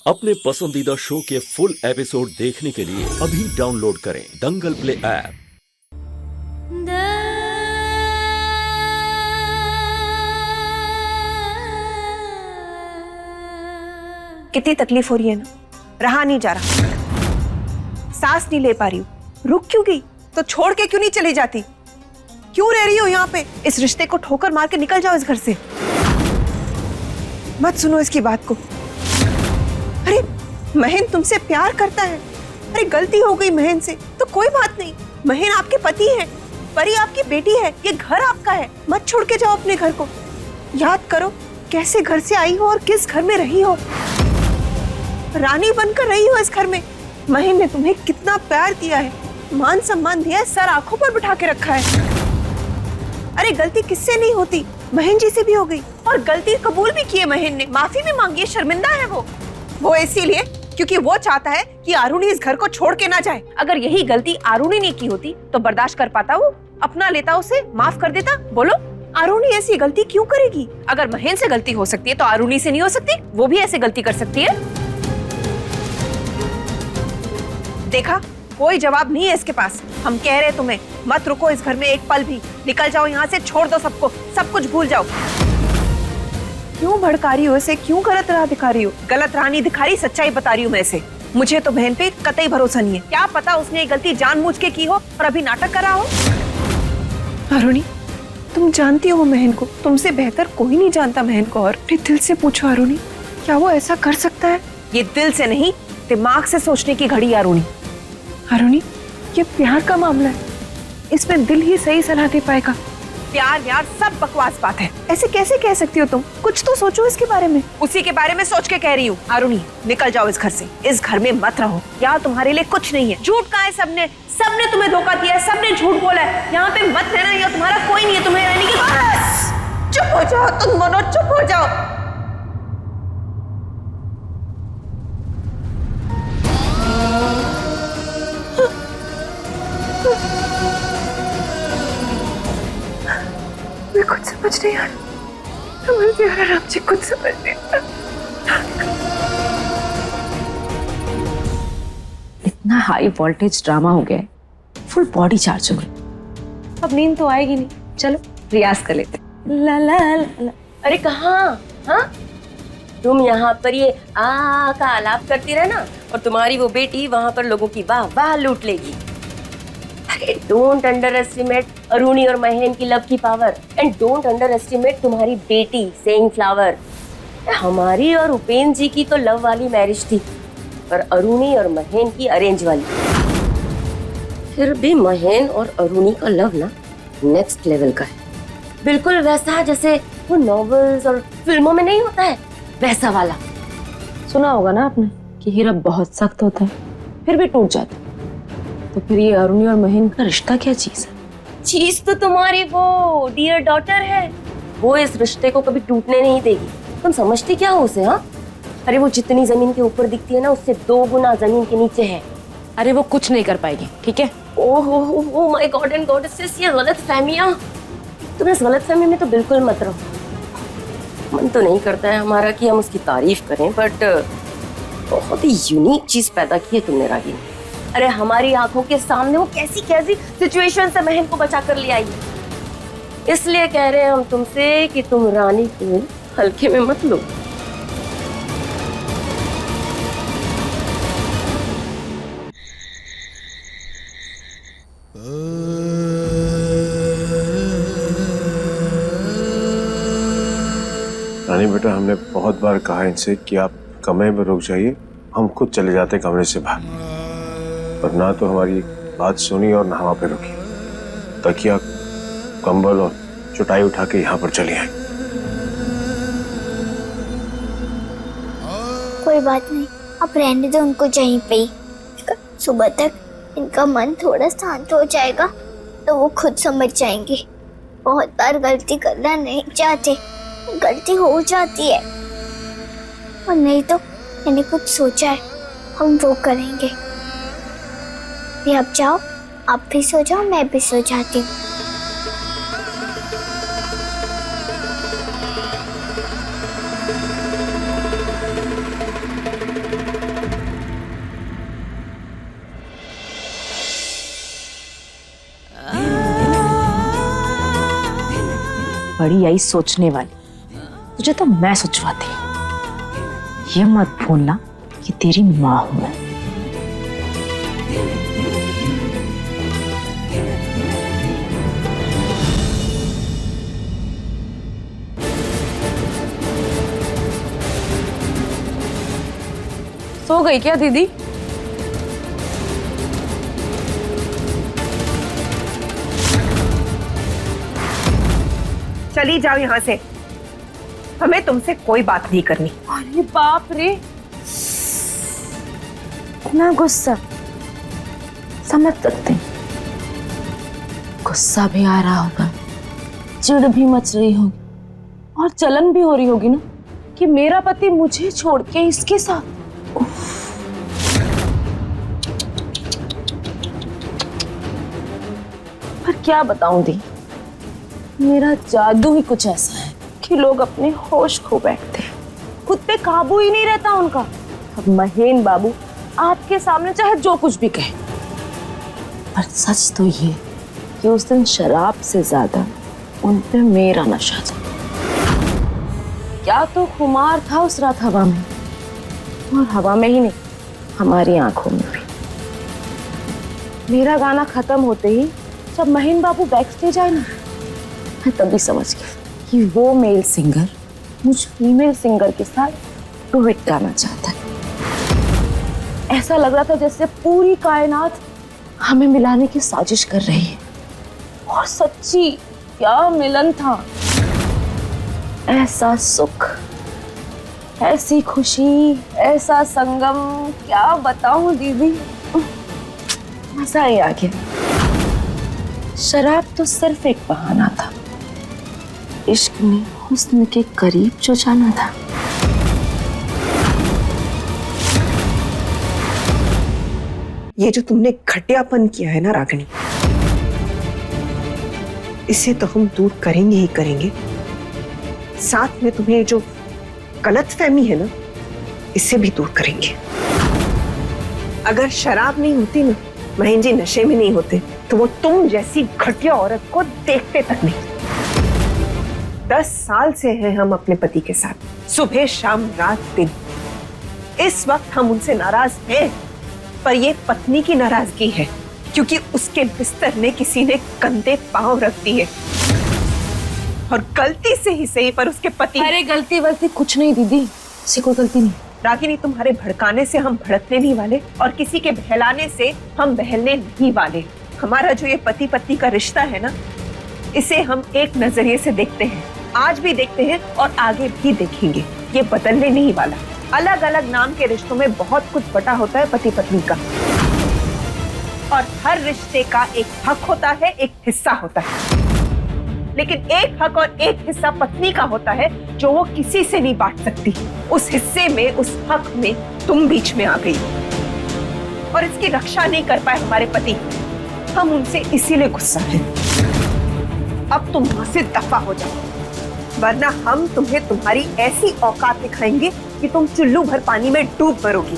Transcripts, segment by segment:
अपने पसंदीदा शो के फुल एपिसोड देखने के लिए अभी डाउनलोड करें दंगल प्ले ऐप। कितनी तकलीफ हो रही है ना, रहा नहीं जा रहा, सांस नहीं ले पा रही हूँ। रुक क्यों गई? तो छोड़ के क्यों नहीं चली जाती? क्यों रह रही हो यहाँ पे? इस रिश्ते को ठोकर मार के निकल जाओ इस घर से। मत सुनो इसकी बात को। अरे महेन तुमसे प्यार करता है। अरे गलती हो गई महेन से तो कोई बात नहीं। महेन आपके पति है, परी आपकी बेटी है, ये घर आपका है। मत छोड़ के जाओ अपने घर को। याद करो कैसे घर से आई हो और किस घर में रही हो। रानी बनकर रही हो इस घर में। महेन ने तुम्हें कितना प्यार दिया है, मान सम्मान दिया है, सर आंखों पर बिठा के रखा है। अरे गलती किससे नहीं होती, महेन जी से भी हो गई। और गलती कबूल भी की है महेन ने, माफी भी मांगी है, शर्मिंदा है वो इसीलिए क्योंकि वो चाहता है कि आरुणी इस घर को छोड़ के ना जाए। अगर यही गलती आरुणी ने की होती तो बर्दाश्त कर पाता वो, अपना लेता, उसे माफ कर देता। बोलो आरुणी ऐसी गलती क्यों करेगी? अगर महेन से गलती हो सकती है तो आरुणी से नहीं हो सकती? वो भी ऐसी गलती कर सकती है। देखा, कोई जवाब नहीं है इसके पास। हम कह रहे तुम्हें मत रुको इस घर में एक पल भी। निकल जाओ यहाँ से, छोड़ दो सबको, सब कुछ भूल जाओ। क्यों भड़का रही हो इसे? क्यों गलत राह दिखा रही हो? गलत राह नहीं दिखा रही, सच्चाई बता रही हूँ मैं इसे। मुझे तो बहन पे कतई भरोसा नहीं है। क्या पता उसने ये गलती जानबूझ के की हो और अभी नाटक करा हो। अरुणी तुम जानती हो महेन को, तुमसे बेहतर कोई नहीं जानता महेन को। और अपने दिल से पूछो अरुणी, क्या वो ऐसा कर सकता है? ये दिल से नहीं, दिमाग से सोचने की घड़ी। अरुणी ये प्यार का मामला है, इसमें दिल ही सही सलाह दे पाएगा। प्यार यार सब बकवास बात है। ऐसे कैसे कह सकती हो तुम? कुछ तो सोचो इसके बारे में। उसी के बारे में सोच के कह रही हूँ। अरुणी निकल जाओ इस घर से, इस घर में मत रहो। यार तुम्हारे लिए कुछ नहीं है। झूठ कहा है सबने तुम्हें धोखा दिया है, सबने झूठ बोला है। यहाँ पे मत रहना, यहाँ तुम्हारा कोई नहीं है, तुम्हें रहने की। बस चुप हो जाओ तुम दोनों, चुप हो जाओ। मैं कुछ समझ नहीं आ रहा, राम जी कुछ समझ नहीं आ रहा। इतना हाई वोल्टेज ड्रामा हो गया है, फुल बॉडी चार्ज हो गई। अब नींद तो आएगी नहीं, चलो रियाज कर लेते। ला ला ला। अरे कहाँ? हाँ तुम यहाँ पर ये आ का आलाप करती रहना और तुम्हारी वो बेटी वहाँ पर लोगों की वाह वाह लूट लेगी। अरे डोंट अंडर एस्टिमेट अरुणी और महेन की लव की power and don't under estimate तुम्हारी बेटी सेइंग फ्लावर। हमारी और उपेंद्र जी की तो लव वाली मैरिज थी, पर अरुणी और महेन की अरेंज वाली। फिर भी महेन और अरुणी का लव ना नेक्स्ट लेवल का है, बिल्कुल वैसा जैसे वो नॉवेल्स और फिल्मों में नहीं होता है, वैसा वाला। सुना होगा ना आपने कि हीरा बहुत सख्त होता है फिर भी टूट जाता है। तो फिर ये अरुणी और महेन का रिश्ता क्या चीज है? चीज तो तुम्हारी वो डियर डॉटर है, वो इस रिश्ते को कभी टूटने नहीं देगी। तुम समझती क्या हो उसे? हाँ अरे वो जितनी जमीन के ऊपर दिखती है ना, उससे 2 गुना जमीन के नीचे है। अरे वो कुछ नहीं कर पाएगी, ठीक है? Oh my God and goddesses, ये गलत फहमियां। तुम इस गलत फहमी में तो बिल्कुल मत रहो। मन तो नहीं करता है हमारा कि हम उसकी तारीफ करें, बट बहुत ही यूनिक चीज पैदा की है तुमने रागिनी। अरे हमारी आंखों के सामने वो कैसी कैसी सिचुएशन से बहन को बचा कर ले आई। इसलिए कह रहे हैं हम तुमसे कि तुम रानी को हल्के में मत लो। रानी बेटा, हमने बहुत बार कहा इनसे कि आप कमरे में रुक जाइए, हम खुद चले जाते कमरे से बाहर। पर ना तो हमारी बात सुनी और ना वहां पे रुकी। तकिया, कंबल और चटाई उठा के यहाँ पर चली आई। कोई बात नहीं, अब रहने दो उनको यहीं पे ही। सुबह तक इनका मन थोड़ा शांत हो जाएगा तो वो खुद समझ जाएंगे। बहुत बार गलती करना नहीं चाहते, गलती हो जाती है। और नहीं तो मैंने कुछ सोचा है, हम वो करेंगे। भी अब जाओ, आप भी सो जाओ, मैं भी सो जाती हूँ। बड़ी आई सोचने वाली, तुझे तो मैं सोचवाती। ये मत भूलना कि तेरी माँ हूं मैं। सो गई क्या दीदी? चली जाओ यहाँ से, हमें तुमसे कोई बात नहीं करनी। अरे बाप रे, इतना गुस्सा, समझ सकते हैं। गुस्सा भी आ रहा होगा, चिढ़ भी मच रही होगी और जलन भी हो रही होगी ना कि मेरा पति मुझे छोड़ के इसके साथ। पर क्या बताऊं दी, मेरा जादू ही कुछ ऐसा है कि लोग अपने होश खो बैठते हैं, खुद पे काबू ही नहीं रहता उनका। अब महेन बाबू आपके सामने चाहे जो कुछ भी कहे, पर सच तो ये कि उस दिन शराब से ज्यादा उन पे मेरा नशा था। क्या तो खुमार था उस रात हवा में, और हवा में ही नहीं, हमारी आंखों में भी। मेरा गाना खत्म होते ही जब महेन बाबू बैक स्टेज आए ना, मैं तभी समझ गई कि वो मेल सिंगर मुझ फीमेल सिंगर के साथ डुएट गाना चाहता है। ऐसा लग रहा था जैसे पूरी कायनात हमें मिलाने की साजिश कर रही है। और सच्ची क्या मिलन था, ऐसा सुख, ऐसी खुशी, ऐसा संगम, क्या बताऊं दीदी, मजा ही आ गया। शराब तो सिर्फ एक बहाना था, इश्क में हुस्न के करीब जो जाना था। ये जो तुमने घटियापन किया है ना रागिनी, इसे तो हम दूर करेंगे ही करेंगे। साथ में तुम्हें जो गलतफहमी है ना, इसे भी दूर करेंगे। अगर शराब नहीं होती ना, महेन जी नशे में नहीं होते, तो वो तुम जैसी घटिया औरत को देखते तक नहीं। 10 साल से हैं हम अपने पति के साथ, सुबह शाम रात दिन। इस वक्त हम उनसे नाराज हैं, पर ये पत्नी की नाराजगी है, क्योंकि उसके बिस्तर में किसी ने गंदे पांव रख दिए, और गलती से ही सही पर उसके पति। अरे गलती वलती कुछ नहीं दीदी, इससे कोई गलती नहीं। रागिनी, तुम्हारे भड़काने से हम भड़कने नहीं वाले, और किसी के बहलाने से हम बहलने नहीं वाले। हमारा जो ये पति पत्नी का रिश्ता है ना, इसे हम एक नजरिए से देखते हैं, आज भी देखते हैं और आगे भी देखेंगे। ये बदलने नहीं वाला। अलग अलग नाम के रिश्तों में बहुत कुछ बटा होता है पति पत्नी का, और हर रिश्ते का एक हक होता है, एक हिस्सा होता है। लेकिन एक हक और एक हिस्सा पत्नी का होता है जो वो किसी से नहीं बांट सकती। उस हिस्से में, उस हक में तुम बीच में आ गई और इसकी रक्षा नहीं कर पाए हमारे पति। हम उनसे इसीलिए गुस्सा है। अब तुम वहां से दफा हो जाओ, वरना हम तुम्हें तुम्हारी ऐसी औकात दिखाएंगे कि तुम चुल्लू भर पानी में डूब मरोगी।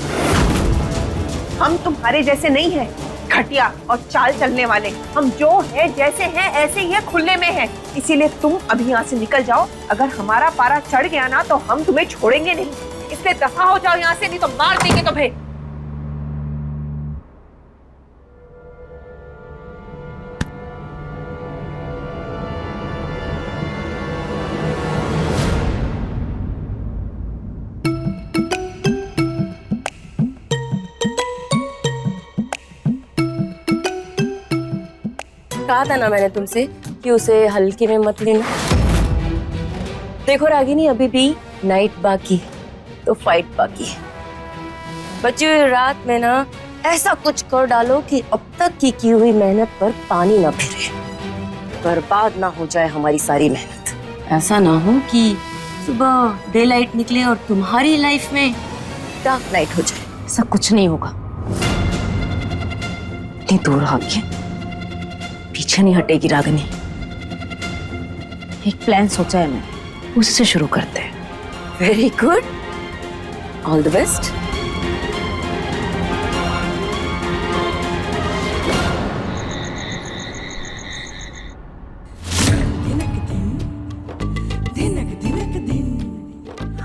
हम तुम्हारे जैसे नहीं हैं, घटिया और चाल चलने वाले। हम जो है, जैसे हैं, ऐसे ही है, खुले में है। इसीलिए तुम अभी यहाँ से निकल जाओ। अगर हमारा पारा चढ़ गया ना, तो हम तुम्हें छोड़ेंगे नहीं। इसलिए दफा हो जाओ यहाँ से, नहीं तो मार देंगे तुम्हें। कहा था ना मैंने तुमसे कि उसे हल्के में मत लेना। देखो रागिनी, अभी भी नाइट बाकी तो फाइट बाकी है। बची हुई रात में ना ऐसा कुछ कर डालो कि अब तक की हुई मेहनत पर पानी ना फिरे, बर्बाद ना हो जाए हमारी सारी मेहनत। ऐसा ना हो कि सुबह डे लाइट निकले और तुम्हारी लाइफ में डार्क नाइट हो जाए। ऐसा कुछ नहीं होगा। इतनी दूर भाग्य पीछे नहीं हटेगी रागिनी। एक प्लान सोचा है मैं, उसी से शुरू करते हैं। Very good, all the best.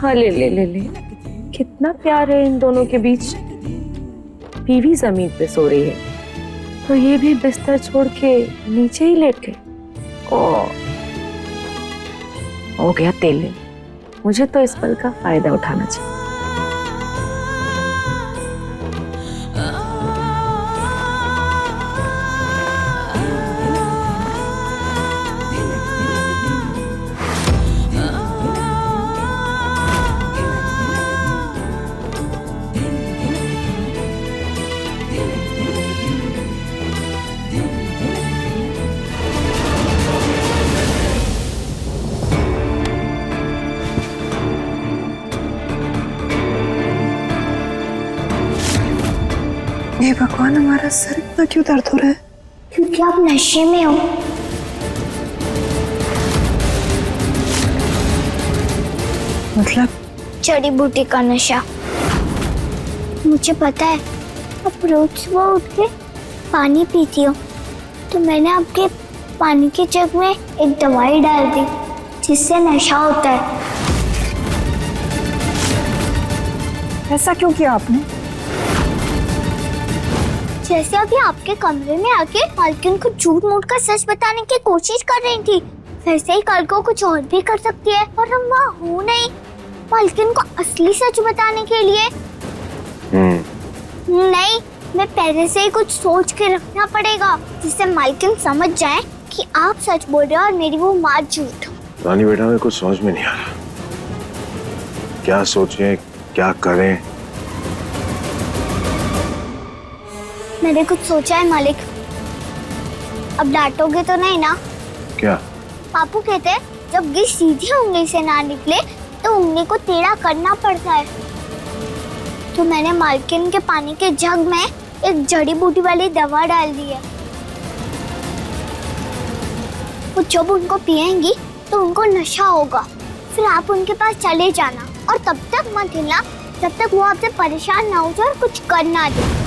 हाँ ले ले ले ले, कितना प्यार है इन दोनों के बीच। बीवी जमीन पे सो रही है तो ये भी बिस्तर छोड़ के नीचे ही लेट गए। ओ हो गया तेल ले, मुझे तो इस पल का फायदा उठाना चाहिए। हे भगवान, हमारा सर इतना क्यों दर्द हो रहा है? क्योंकि आप नशे में हो। मतलब? जड़ी बूटी का नशा। मुझे पता है आप रोज सुबह उठ के पानी पीती हो, तो मैंने आपके पानी के जग में एक दवाई डाल दी जिससे नशा होता है। ऐसा क्यों किया आपने? जैसे अभी आपके कमरे में आके मालकिन को झूठ मूठ का सच बताने की कोशिश कर रही थी, वैसे ही कल को कुछ और भी कर सकती है और हम वहाँ हो नहीं मालकिन को असली सच बताने के लिए। नहीं, मैं पहले से ही कुछ सोच के रखना पड़ेगा जिससे मालकिन समझ जाए कि आप सच बोल रहे हो और मेरी वो माँ झूठ। रानी बेटा, में कुछ समझ में नहीं आ रहा, क्या सोचें क्या करें। मैंने कुछ सोचा है मालिक। अब डांटोगे तो नहीं ना? क्या? पापू कहते हैं जब घी सीधी उंगली से ना निकले तो उंगली को टेढ़ा करना पड़ता है। तो मैंने मालकिन के पानी के जग में एक जड़ी बूटी वाली दवा डाल दी है। वो जब उनको पिएंगी तो उनको नशा होगा, फिर आप उनके पास चले जाना और तब तक मत हिलना जब तक वो आपसे परेशान ना हो जाए और कुछ कर ना दे।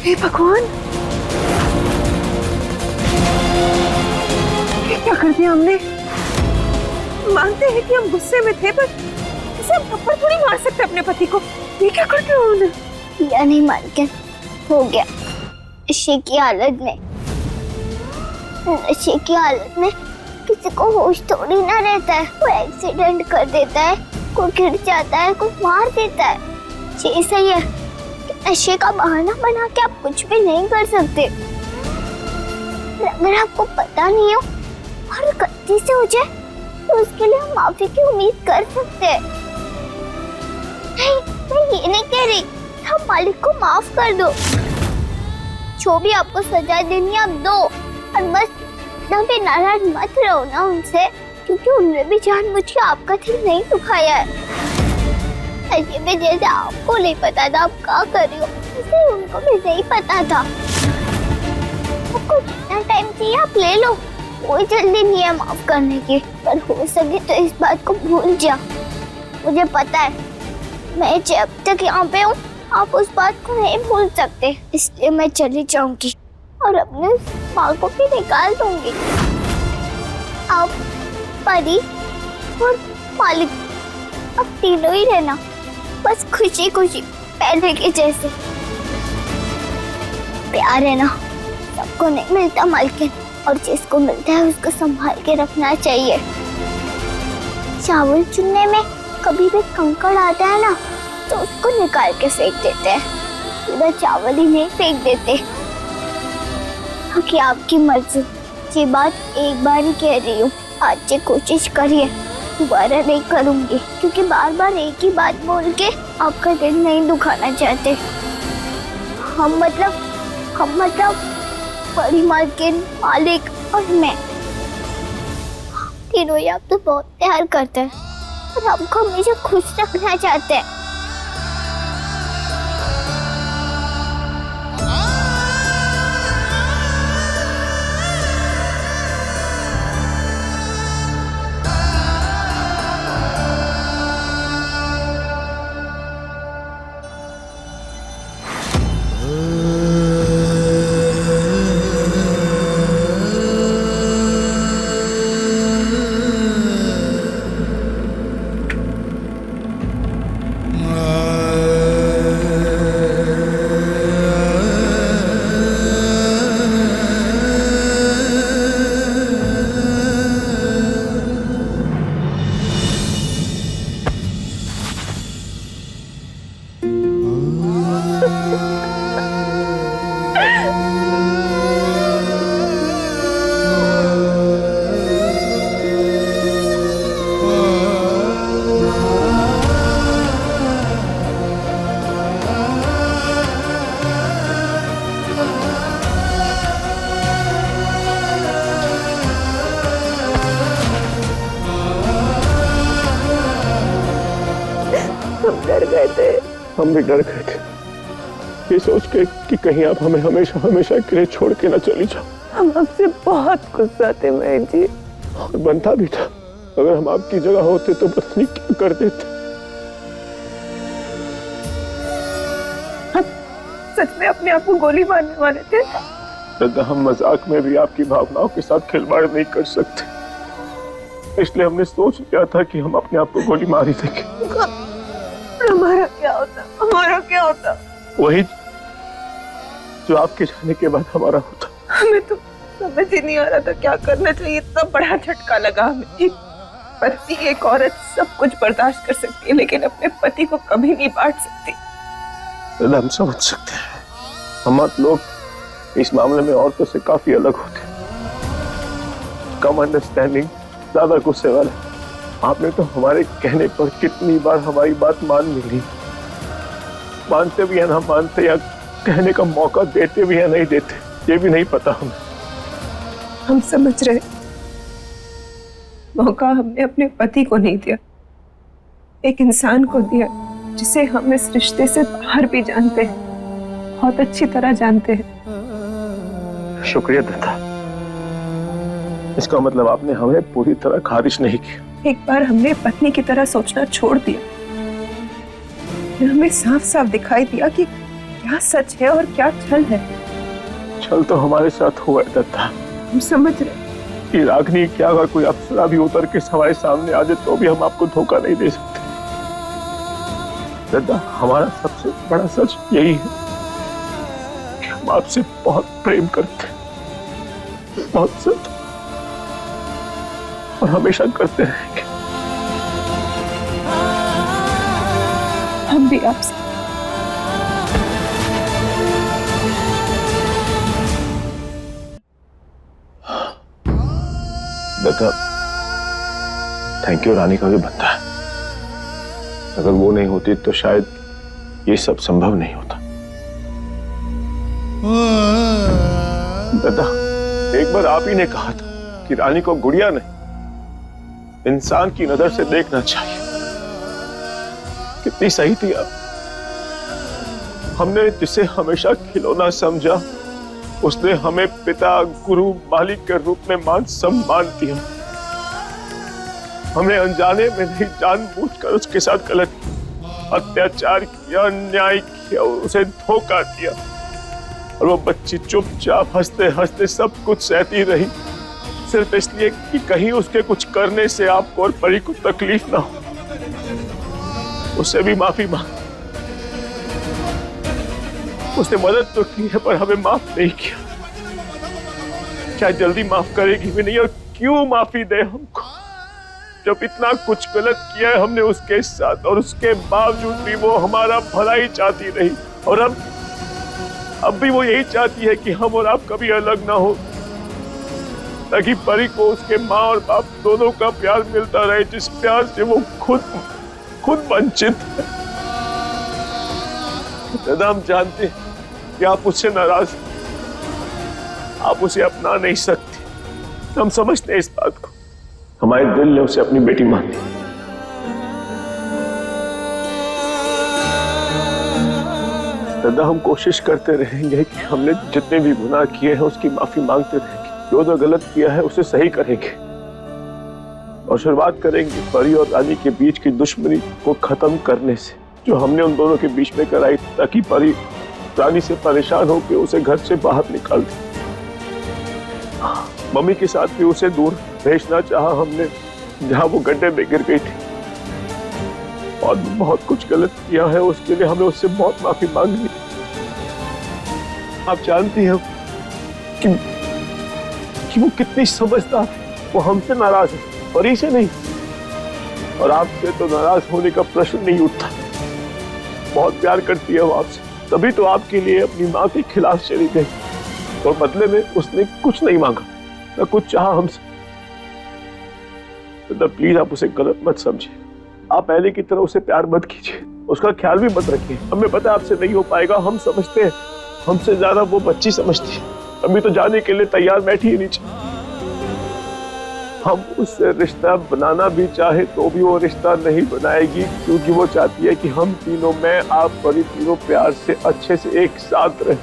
हे भगवान, ये क्या कर दिया हमने? मानते हैं कि हम गुस्से में थे, पर इसे हम थप्पड़ थोड़ी मार सकते अपने पति को। ये क्या कर दिया उन्होंने? या नहीं मालकिन, हो गया। नशे की हालत में किसी को होश थोड़ी ना रहता है। कोई एक्सीडेंट कर देता है, कोई गिर जाता है, कोई मार देता है। ये सही है, नशे का बहाना बना के आप कुछ भी नहीं कर सकते। अगर आपको पता नहीं हो और गलती से हो जाए तो उसके लिए हम माफी की उम्मीद कर सकते हैं। नहीं, मैं ये नहीं कह रही, हम मालिक को माफ कर दो। जो भी आपको सजा देनी आप दो, और बस कभी नाराज मत रहो ना उनसे, क्योंकि उन्होंने भी जानबूझ के आपका दिल नहीं दुखाया है। ऐसे में जैसे आपको नहीं पता था आप क्या कर रही हो, वैसे उनको भी नहीं पता था। आपको जितना टाइम चाहिए आप ले लो, कोई जल्दी नहीं है माफ करने की, पर हो सके तो इस बात को भूल जा। मुझे पता है मैं जब तक यहाँ पे हूँ आप उस बात को नहीं भूल सकते, इसलिए मैं चली जाऊंगी और अपने माँ को भी निकाल दूंगी। आप, परी और मालिक, अब तीनों ही रहना, बस खुशी खुशी पहले के जैसे। प्यार है ना, सबको नहीं मिलता मालकिन, और जिसको मिलता है उसको संभाल के रखना चाहिए। चावल चुनने में कभी भी कंकड़ आता है ना, तो उसको निकाल के फेंक देते हैं, पूरा चावल ही नहीं फेंक देते। कि आपकी मर्जी, ये बात एक बार ही कह रही हूँ, आज से कोशिश करिए, दोबारा नहीं करूंगी, क्योंकि बार बार एक ही बात बोल के आपका दिल नहीं दुखाना चाहते। हम मतलब बड़ी मालकिन, मालिक और मैं तीनों ही आप तो बहुत प्यार करते हैं और आपको हमेशा खुश रखना चाहते हैं। गए थे। हम भी डर गए थे, ये सोच के कि कहीं आप हमें हमेशा हमेशा के लिए छोड़ के ना चली जाओ। हम आपसे बहुत गुस्सा थे महेश जी। और बनता भी था, अगर हम आपकी जगह होते तो पता नहीं क्या कर देते। सच में अपने आप को गोली मारने वाले थे। दादा, हम मजाक में भी आपकी भावनाओं के साथ खिलवाड़ नहीं कर सकते, इसलिए हमने सोच लिया था कि हम अपने आप को गोली मार ही देंगे। हमारा क्या होता, हमारा क्या होता? वही जो आपके जाने के बाद हमारा होता। हमें तो समझ ही नहीं आ रहा था क्या करना चाहिए। इतना बड़ा झटका लगा हमें। एक पति, एक औरत सब कुछ बर्दाश्त कर सकती है, लेकिन अपने पति को कभी नहीं बांट सकती। दादा, हम समझ सकते हैं, हमारे लोग इस मामले में औरतों से काफी अलग होते हैं, कम अंडरस्टैंडिंग, ज्यादा गुस्से वाले। आपने तो हमारे कहने पर कितनी बार हमारी बात मान भी ली, मानते भी या ना मानते, या कहने का मौका देते भी या नहीं देते, ये भी नहीं पता हमें। हम समझ रहे, मौका हमने अपने पति को नहीं दिया, एक इंसान को दिया जिसे हम इस रिश्ते से बाहर भी जानते हैं, बहुत अच्छी तरह जानते हैं। शुक्रिया दादा, इसका मतलब आपने हमें पूरी तरह खारिज नहीं किया। एक बार हमने पत्नी की तरह सोचना छोड़ दिया, फिर हमें साफ साफ दिखाई दिया कि क्या सच है और क्या छल है। छल तो हमारे साथ हुआ है दादा। हम समझ रहे कि रागनी क्या, अगर कोई अप्सरा भी उतर के हमारे सामने आ जाए तो भी हम आपको धोखा नहीं दे सकते। दादा, हमारा सबसे बड़ा सच यही है कि हम आपसे बहुत प्रेम करते हैं, बहुत सच, और हमेशा करते रहेंगे। हम भी आपसे। दादा, थैंक यू रानी का भी बनता है। अगर वो नहीं होती तो शायद ये सब संभव नहीं होता। दादा, एक बार आप ही ने कहा था कि रानी को गुड़िया नहीं, इंसान की नजर से देखना चाहिए। कितनी सही थी आप। हमने जिसे हमेशा खिलौना समझा, उसने हमें पिता, गुरु, मालिक के रूप में मान सम्मान दिया। हमने अनजाने में नहीं, जानबूझकर उसके साथ गलत अत्याचार किया, अन्याय किया, उसे धोखा दिया, और वो बच्ची चुपचाप हंसते हंसते सब कुछ सहती रही, सिर्फ इसलिए कि कहीं उसके कुछ करने से आपको और परी को तकलीफ ना हो। उससे भी माफी मांग। उसने मदद तो की है पर हमें माफ नहीं किया। शायद जल्दी माफ करेगी भी नहीं, और क्यों माफी दे हमको, जब इतना कुछ गलत किया है हमने उसके साथ, और उसके बावजूद भी वो हमारा भला ही चाहती रही। और अब भी वो यही चाहती है कि हम और आप कभी अलग ना हो, ताकि परी को उसके माँ और बाप दोनों का प्यार मिलता रहे, जिस प्यार से वो खुद वंचित है। दादा, हम जानते हैं कि आप उससे नाराज, आप उसे अपना नहीं सकते, हम समझते हैं इस बात को। हमारे दिल ने उसे अपनी बेटी मान ली। दादा, हम कोशिश करते रहेंगे कि हमने जितने भी गुनाह किए हैं उसकी माफी मांगते रहेंगे, जो गलत किया है उसे सही करेंगे, और शुरुआत करेंगे परी और रानी के बीच की दुश्मनी को खत्म करने से, जो हमने उन दोनों के बीच में कराई, ताकि परी रानी से परेशान होकर उसे घर से बाहर निकाल दे। मम्मी के साथ भी उसे दूर भेजना चाहा हमने, जहां वो गड्ढे में गिर गई थी, और बहुत कुछ गलत किया है, उसके लिए हमें उससे बहुत माफी मांगनी। आप जानती हैं कि वो कितनी समझदार है। वो हमसे नाराज है, परी से नहीं, और आपसे तो नाराज होने का प्रश्न नहीं उठता। बहुत प्यार करती है वो आपसे, तभी तो आपके लिए अपनी माँ के खिलाफ चली गई, और बदले में उसने कुछ नहीं मांगा, न कुछ चाहा हमसे। तो प्लीज आप उसे गलत मत समझिए, आप पहले की तरह उसे प्यार मत कीजिए, उसका ख्याल भी मत रखिए। हमें पता है आपसे नहीं हो पाएगा, हम समझते हैं, हमसे ज्यादा वो बच्ची समझती है, अभी तो जाने के लिए तैयार बैठी ही नीचे। हम उससे रिश्ता बनाना भी चाहे तो भी वो रिश्ता नहीं बनाएगी, क्योंकि वो चाहती है कि हम तीनों, मैं, आप और ये तीनों प्यार से अच्छे से एक साथ रहे।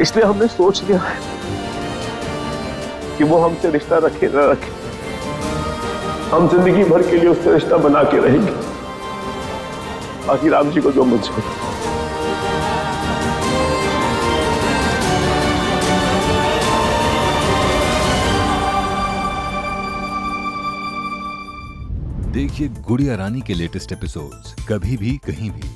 इसलिए हमने सोच लिया है कि वो हमसे रिश्ता रखे न रखे, हम जिंदगी भर के लिए उससे रिश्ता बना के रहेंगे। बाकी राम जी को जो मंजूर। देखिए गुड़िया रानी के लेटेस्ट एपिसोड्स कभी भी कहीं भी